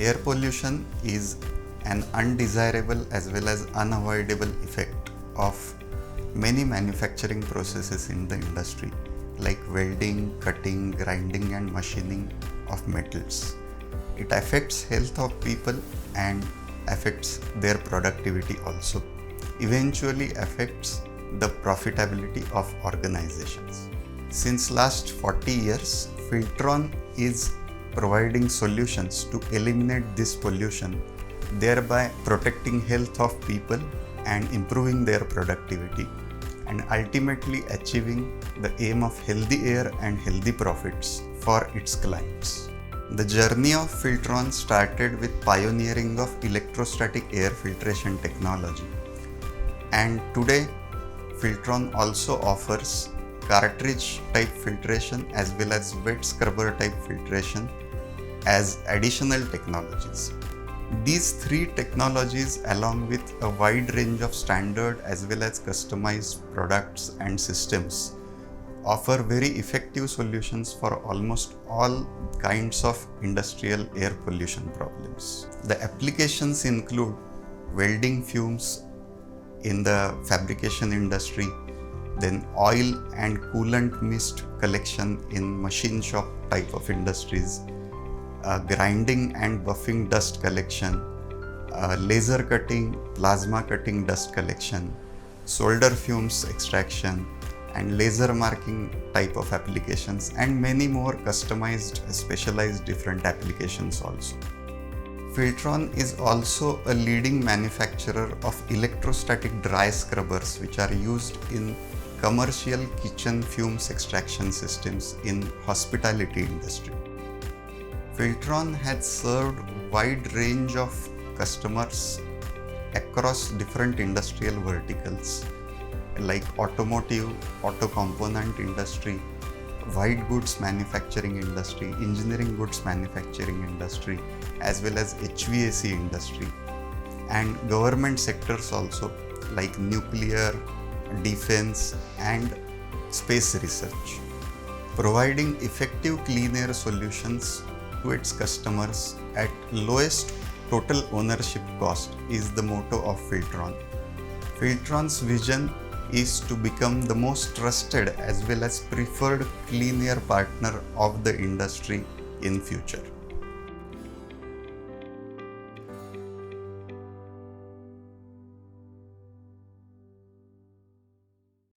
Air pollution is an undesirable as well as unavoidable effect of many manufacturing processes in the industry like welding, cutting, grinding and machining of metals. It affects health of people and affects their productivity also. Eventually affects the profitability of organizations. Since last 40 years, Filtron is providing solutions to eliminate this pollution, thereby protecting health of people and improving their productivity and ultimately achieving the aim of healthy air and healthy profits for its clients. The journey of Filtron started with pioneering of electrostatic air filtration technology, and today Filtron also offers cartridge type filtration as well as wet scrubber type filtration as additional technologies. These three technologies, along with a wide range of standard as well as customized products and systems, offer very effective solutions for almost all kinds of industrial air pollution problems. The applications include welding fumes in the fabrication industry, then oil and coolant mist collection in machine shop type of industries, grinding and buffing dust collection, laser cutting, plasma cutting dust collection, solder fumes extraction, and laser marking type of applications, and many more customized, specialized different applications also. Filtron is also a leading manufacturer of electrostatic dry scrubbers which are used in commercial kitchen fumes extraction systems in hospitality industry. Filtron has served wide range of customers across different industrial verticals like automotive, auto component industry, white goods manufacturing industry, engineering goods manufacturing industry, as well as HVAC industry, and government sectors also like nuclear, defense and space research. Providing effective clean air solutions to its customers at lowest total ownership cost is the motto of Filtron. Filtron's vision is to become the most trusted as well as preferred clean air partner of the industry in future.